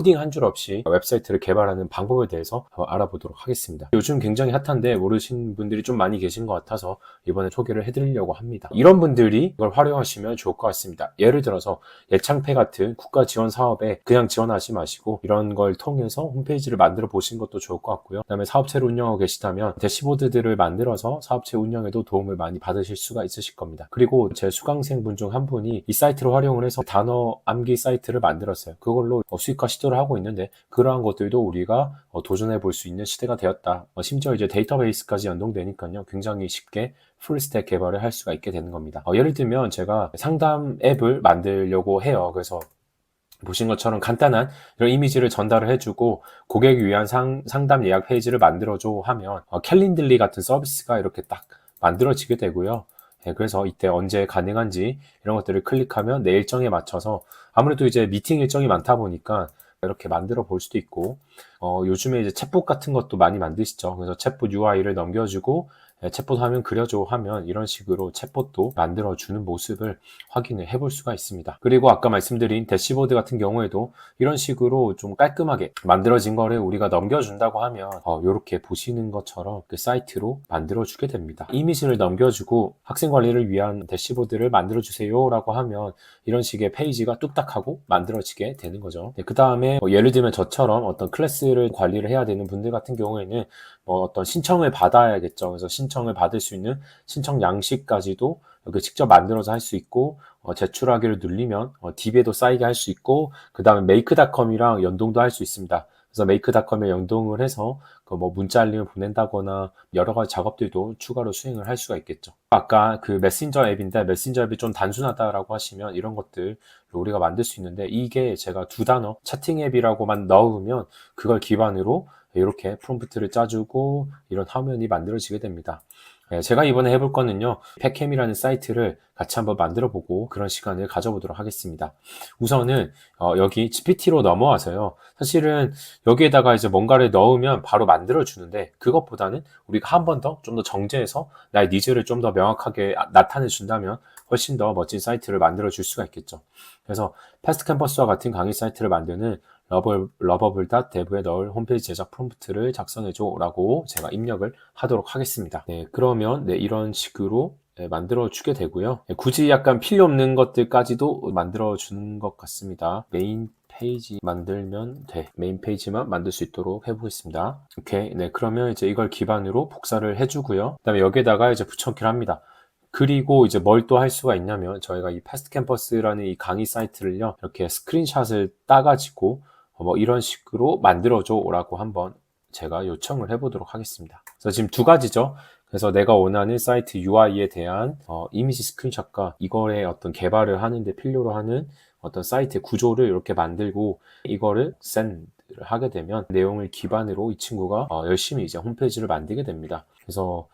코딩 한 줄 없이 웹사이트를 개발하는 방법에 대해서 알아보도록 하겠습니다. 요즘 굉장히 핫한데 모르시는 분들이 좀 많이 계신 것 같아서 이번에 소개를 해드리려고 합니다. 이런 분들이 이걸 활용하시면 좋을 것 같습니다. 예를 들어서 예창패 같은 국가 지원 사업에 그냥 지원하지 마시고 이런 걸 통해서 홈페이지를 만들어 보신 것도 좋을 것 같고요. 그 다음에 사업체를 운영하고 계시다면 대시보드들을 만들어서 사업체 운영에도 도움을 많이 받으실 수가 있으실 겁니다. 그리고 제 수강생분 중 한 분이 이 사이트를 활용을 해서 단어 암기 사이트를 만들었어요. 그걸로 수익화 시도를 하고 있는데 그러한 것들도 우리가 도전해 볼 수 있는 시대가 되었다. 심지어 이제 데이터베이스까지 연동되니까요. 굉장히 쉽게 풀스택 개발을 할 수가 있게 되는 겁니다. 예를 들면 제가 상담 앱을 만들려고 해요. 그래서 보신 것처럼 간단한 이런 이미지를 전달을 해주고 고객을 위한 상담 예약 페이지를 만들어줘 하면 캘린들리 같은 서비스가 이렇게 딱 만들어지게 되고요. 그래서 이때 언제 가능한지 이런 것들을 클릭하면 내 일정에 맞춰서 아무래도 이제 미팅 일정이 많다 보니까 이렇게 만들어 볼 수도 있고 요즘에 이제 챗봇 같은 것도 많이 만드시죠. 그래서 챗봇 UI를 넘겨주고 챗봇 화면 그려줘 하면 이런 식으로 챗봇도 만들어주는 모습을 확인을 해볼 수가 있습니다. 그리고 아까 말씀드린 대시보드 같은 경우에도 이런 식으로 좀 깔끔하게 만들어진 거를 우리가 넘겨준다고 하면 이렇게 보시는 것처럼 그 사이트로 만들어주게 됩니다. 이미지를 넘겨주고 학생 관리를 위한 대시보드를 만들어주세요 라고 하면 이런 식의 페이지가 뚝딱하고 만들어지게 되는 거죠. 그 다음에 예를 들면 저처럼 어떤 클래스를 관리를 해야 되는 분들 같은 경우에는 어떤 신청을 받아야겠죠. 그래서 신청을 받을 수 있는 신청 양식까지도 이렇게 직접 만들어서 할 수 있고 제출하기를 누르면 DB에도 쌓이게 할 수 있고 그 다음에 메이크닷컴이랑 연동도 할 수 있습니다. 그래서 메이크닷컴에 연동을 해서 뭐 문자 알림을 보낸다거나 여러 가지 작업들도 추가로 수행을 할 수가 있겠죠. 아까 그 메신저 앱인데 메신저 앱이 좀 단순하다라고 하시면 이런 것들 우리가 만들 수 있는데 이게 제가 두 단어 채팅 앱이라고만 넣으면 그걸 기반으로 이렇게 프롬프트를 짜주고 이런 화면이 만들어지게 됩니다. 제가 이번에 해볼 거는요, 팩캠이라는 사이트를 같이 한번 만들어 보고 그런 시간을 가져보도록 하겠습니다. 우선은 여기 GPT로 넘어와서요. 사실은 여기에다가 이제 뭔가를 넣으면 바로 만들어 주는데 그것보다는 우리가 한 번 더 좀 더 정제해서 나의 니즈를 좀 더 명확하게 나타내 준다면 훨씬 더 멋진 사이트를 만들어 줄 수가 있겠죠. 그래서 패스트 캠퍼스와 같은 강의 사이트를 만드는 러버블.dev에 넣을 홈페이지 제작 프롬프트를 작성해줘 라고 제가 입력을 하도록 하겠습니다. 네, 그러면 이런 식으로 만들어 주게 되고요. 굳이 약간 필요 없는 것들까지도 만들어 주는 것 같습니다. 메인 페이지 만들면 돼. 메인 페이지만 만들 수 있도록 해보겠습니다. 오케이. 네, 그러면 이제 이걸 기반으로 복사를 해주고요. 그 다음에 여기에다가 이제 붙여넣기를 합니다. 그리고 이제 뭘 또 할 수가 있냐면 저희가 이 패스트 캠퍼스라는 이 강의 사이트를요. 이렇게 스크린샷을 따가지고 뭐 이런 식으로 만들어줘 라고 한번 제가 요청을 해보도록 하겠습니다. 그래서 지금 두 가지죠. 그래서 내가 원하는 사이트 UI에 대한 이미지 스크린샷과 이거의 어떤 개발을 하는데 필요로 하는 어떤 사이트 구조를 이렇게 만들고 이거를 send를 하게 되면 내용을 기반으로 이 친구가 열심히 이제 홈페이지를 만들게 됩니다. 그래서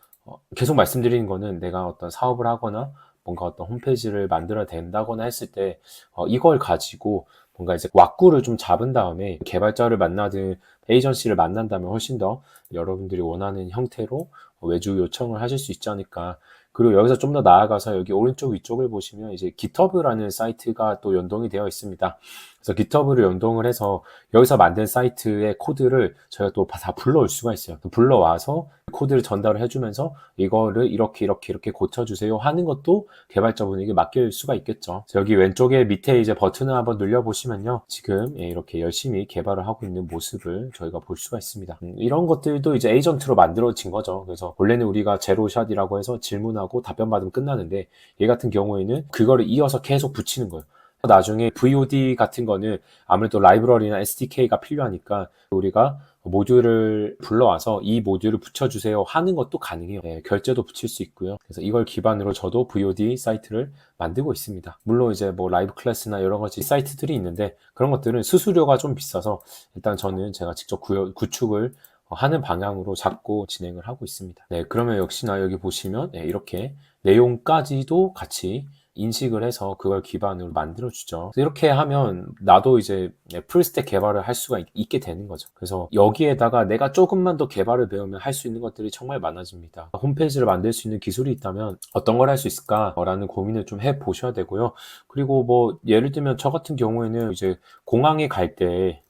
계속 말씀드리는 거는 내가 어떤 사업을 하거나 뭔가 어떤 홈페이지를 만들어야 된다거나 했을 때 이걸 가지고 뭔가 이제 왁구를 좀 잡은 다음에 개발자를 만나든 에이전시를 만난다면 훨씬 더 여러분들이 원하는 형태로 외주 요청을 하실 수 있지 않을까. 그리고 여기서 좀 더 나아가서 여기 오른쪽 위쪽을 보시면 이제 GitHub라는 사이트가 또 연동이 되어 있습니다. 그래서 GitHub를 연동을 해서 여기서 만든 사이트의 코드를 저희가 또 다 불러올 수가 있어요. 또 불러와서 코드를 전달을 해주면서 이거를 이렇게 고쳐주세요 하는 것도 개발자분에게 맡길 수가 있겠죠. 여기 왼쪽에 밑에 이제 버튼을 한번 눌려보시면요. 지금 이렇게 열심히 개발을 하고 있는 모습을 저희가 볼 수가 있습니다. 이런 것들도 이제 에이전트로 만들어진 거죠. 그래서 원래는 우리가 제로샷이라고 해서 질문하고 답변 받으면 끝나는데 얘 같은 경우에는 그거를 이어서 계속 붙이는 거예요. 나중에 VOD 같은 거는 아무래도 라이브러리나 SDK가 필요하니까 우리가 모듈을 불러와서 이 모듈을 붙여주세요 하는 것도 가능해요. 결제도 붙일 수 있고요. 그래서 이걸 기반으로 저도 VOD 사이트를 만들고 있습니다. 물론 이제 뭐 라이브 클래스나 여러 가지 사이트들이 있는데 그런 것들은 수수료가 좀 비싸서 일단 저는 제가 직접 구축을 하는 방향으로 잡고 진행을 하고 있습니다. 네, 그러면 역시나 여기 보시면 이렇게 내용까지도 같이 인식을 해서 그걸 기반으로 만들어주죠. 이렇게 하면 나도 이제 풀스택 개발을 할 수가 있게 되는 거죠. 그래서 여기에다가 내가 조금만 더 개발을 배우면 할 수 있는 것들이 정말 많아집니다. 홈페이지를 만들 수 있는 기술이 있다면 어떤 걸 할 수 있을까라는 고민을 좀 해보셔야 되고요. 그리고 뭐 예를 들면 저 같은 경우에는 이제 공항에 갈 때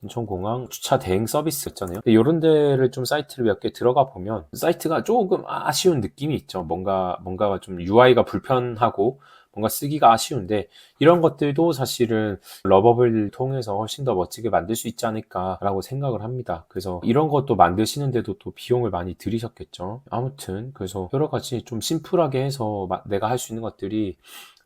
인천공항 주차 대행 서비스 있잖아요. 이런 데를 좀 사이트를 몇 개 들어가 보면 사이트가 조금 아쉬운 느낌이 있죠. 뭔가가 좀 UI가 불편하고 뭔가 쓰기가 아쉬운데 이런 것들도 사실은 러버블 통해서 훨씬 더 멋지게 만들 수 있지 않을까라고 생각을 합니다. 그래서 이런 것도 만드시는데도 또 비용을 많이 들이셨겠죠. 아무튼 그래서 여러 가지 좀 심플하게 해서 내가 할 수 있는 것들이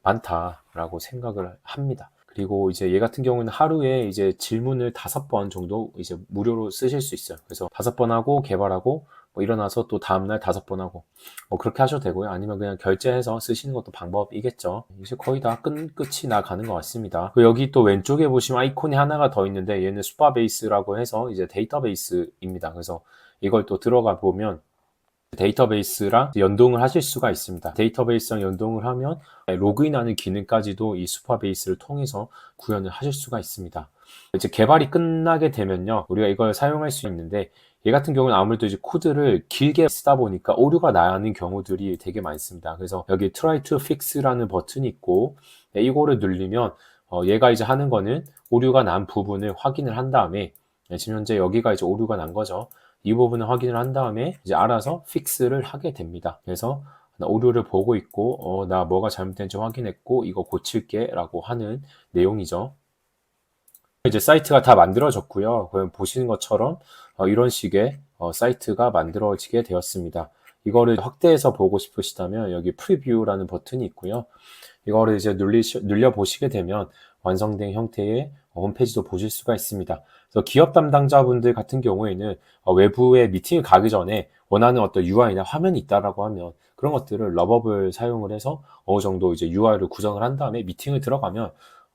많다라고 생각을 합니다. 그리고 이제 얘 같은 경우는 하루에 이제 질문을 5번 정도 이제 무료로 쓰실 수 있어요. 그래서 5번 하고 개발하고 뭐 일어나서 또 다음날 5번 하고 뭐 그렇게 하셔도 되고요. 아니면 그냥 결제해서 쓰시는 것도 방법이겠죠. 이제 거의 다 끝이 나가는 것 같습니다. 그리고 여기 또 왼쪽에 보시면 아이콘이 하나가 더 있는데 얘는 수파베이스라고 해서 이제 데이터베이스입니다. 그래서 이걸 또 들어가 보면 데이터베이스랑 연동을 하실 수가 있습니다. 데이터베이스랑 연동을 하면 로그인하는 기능까지도 이 수파베이스를 통해서 구현을 하실 수가 있습니다. 이제 개발이 끝나게 되면요, 우리가 이걸 사용할 수 있는데 얘 같은 경우는 아무래도 이제 코드를 길게 쓰다 보니까 오류가 나는 경우들이 되게 많습니다. 그래서 여기 Try to Fix라는 버튼이 있고 이거를 누르면 얘가 이제 하는 거는 오류가 난 부분을 확인을 한 다음에 지금 현재 여기가 이제 오류가 난 거죠. 이 부분을 확인을 한 다음에 이제 알아서 픽스를 하게 됩니다. 그래서 나 오류를 보고 있고 나 뭐가 잘못된지 확인했고 이거 고칠게 라고 하는 내용이죠. 이제 사이트가 다 만들어졌고요. 그럼 보시는 것처럼 이런 식의 사이트가 만들어지게 되었습니다. 이거를 확대해서 보고 싶으시다면 여기 프리뷰라는 버튼이 있고요. 이거를 이제 눌려 보시게 되면 완성된 형태의 홈페이지도 보실 수가 있습니다. 그래서 기업 담당자분들 같은 경우에는 외부에 미팅을 가기 전에 원하는 어떤 UI나 화면이 있다라고 하면 그런 것들을 러버블 사용을 해서 어느 정도 이제 UI를 구성을 한 다음에 미팅을 들어가면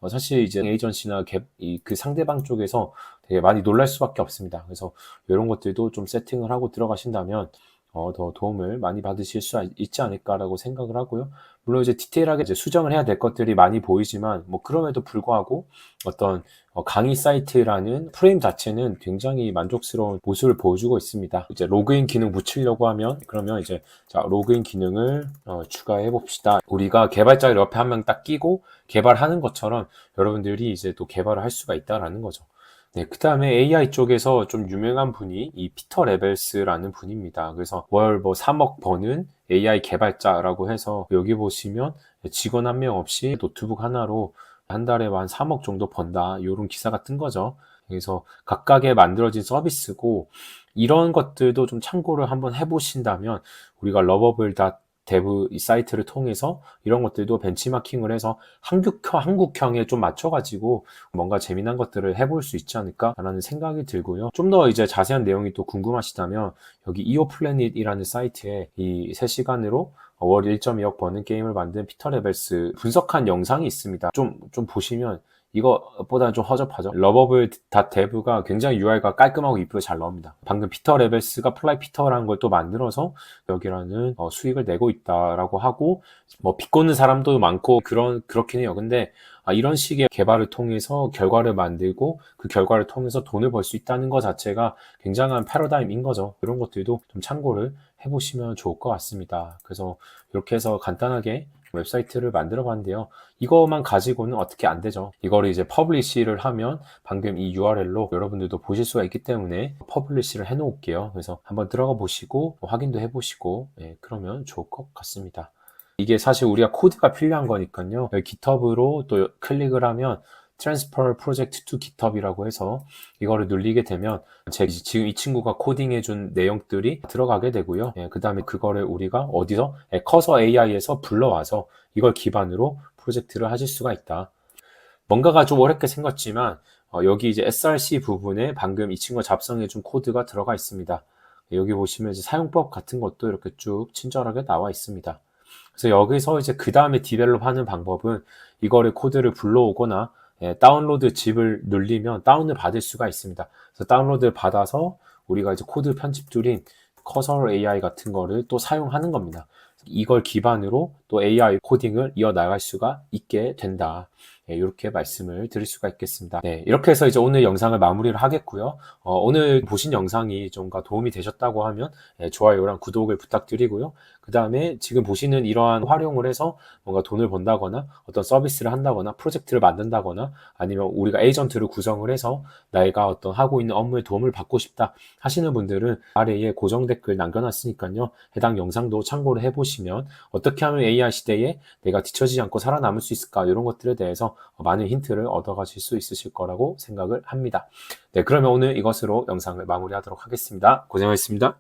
사실 이제 에이전시나 그 상대방 쪽에서 되게 많이 놀랄 수밖에 없습니다. 그래서 이런 것들도 좀 세팅을 하고 들어가신다면 더 도움을 많이 받으실 수 있지 않을까라고 생각을 하고요. 물론 이제 디테일하게 이제 수정을 해야 될 것들이 많이 보이지만 뭐 그럼에도 불구하고 어떤 강의 사이트라는 프레임 자체는 굉장히 만족스러운 모습을 보여주고 있습니다. 이제 로그인 기능 붙이려고 하면 그러면 이제 자 로그인 기능을 추가해 봅시다. 우리가 개발자를 옆에 한 명 딱 끼고 개발하는 것처럼 여러분들이 이제 또 개발을 할 수가 있다라는 거죠. 네, 그 다음에 AI 쪽에서 좀 유명한 분이 이 피터 레벨스라는 분입니다. 그래서 월 뭐 3억 버는 AI 개발자라고 해서 여기 보시면 직원 한 명 없이 노트북 하나로 한 달에 한 3억 정도 번다. 이런 기사가 뜬 거죠. 그래서 각각의 만들어진 서비스고 이런 것들도 좀 참고를 한번 해보신다면 우리가 러버블 데브 이 사이트를 통해서 이런 것들도 벤치마킹을 해서 한국형에 좀 맞춰가지고 뭔가 재미난 것들을 해볼 수 있지 않을까라는 생각이 들고요. 좀 더 이제 자세한 내용이 또 궁금하시다면 여기 이오플래닛이라는 사이트에 이 3시간으로 월 1.2억 버는 게임을 만든 피터 레벨스 분석한 영상이 있습니다. 좀 보시면 이것보다는 좀 허접하죠. 러버블 dev가 굉장히 UI가 깔끔하고 이쁘게 잘 나옵니다. 방금 피터 레벨스가 플라이 피터라는 걸 또 만들어서 여기라는 수익을 내고 있다라고 하고 뭐 비꼬는 사람도 많고 그렇긴 해요. 근데 이런 식의 개발을 통해서 결과를 만들고 그 결과를 통해서 돈을 벌 수 있다는 것 자체가 굉장한 패러다임인 거죠. 이런 것들도 좀 참고를 해보시면 좋을 것 같습니다. 그래서 이렇게 해서 간단하게 웹사이트를 만들어 봤는데요. 이거만 가지고는 어떻게 안 되죠. 이거를 이제 퍼블리시를 하면 방금 이 URL로 여러분들도 보실 수가 있기 때문에 퍼블리시를 해 놓을게요. 그래서 한번 들어가 보시고 확인도 해 보시고 그러면 좋을 것 같습니다. 이게 사실 우리가 코드가 필요한 거니까요. 여기 GitHub으로 또 클릭을 하면 Transfer Project to GitHub이라고 해서 이거를 눌리게 되면 지금 이 친구가 코딩해준 내용들이 들어가게 되고요. 그 다음에 그거를 우리가 어디서? 커서 AI에서 불러와서 이걸 기반으로 프로젝트를 하실 수가 있다. 뭔가가 좀 어렵게 생겼지만 여기 이제 SRC 부분에 방금 이 친구가 작성해준 코드가 들어가 있습니다. 여기 보시면 이제 사용법 같은 것도 이렇게 쭉 친절하게 나와 있습니다. 그래서 여기서 이제 그 다음에 디벨롭 하는 방법은 이거를 코드를 불러오거나 다운로드 짚을 눌리면 다운을 받을 수가 있습니다. 그래서 다운로드를 받아서 우리가 이제 코드 편집 툴인 커서 AI 같은 거를 또 사용하는 겁니다. 이걸 기반으로 또 AI 코딩을 이어나갈 수가 있게 된다. 이렇게 말씀을 드릴 수가 있겠습니다. 네, 이렇게 해서 이제 오늘 영상을 마무리를 하겠고요. 오늘 보신 영상이 좀가 도움이 되셨다고 하면 좋아요랑 구독을 부탁드리고요. 그 다음에 지금 보시는 이러한 활용을 해서 뭔가 돈을 번다거나 어떤 서비스를 한다거나 프로젝트를 만든다거나 아니면 우리가 에이전트를 구성을 해서 내가 어떤 하고 있는 업무에 도움을 받고 싶다 하시는 분들은 아래에 고정 댓글 남겨놨으니까요. 해당 영상도 참고를 해보시면 어떻게 하면 AI 시대에 내가 뒤처지지 않고 살아남을 수 있을까 이런 것들에 대해서 많은 힌트를 얻어가실 수 있으실 거라고 생각을 합니다. 네, 그러면 오늘 이것으로 영상을 마무리하도록 하겠습니다. 고생하셨습니다.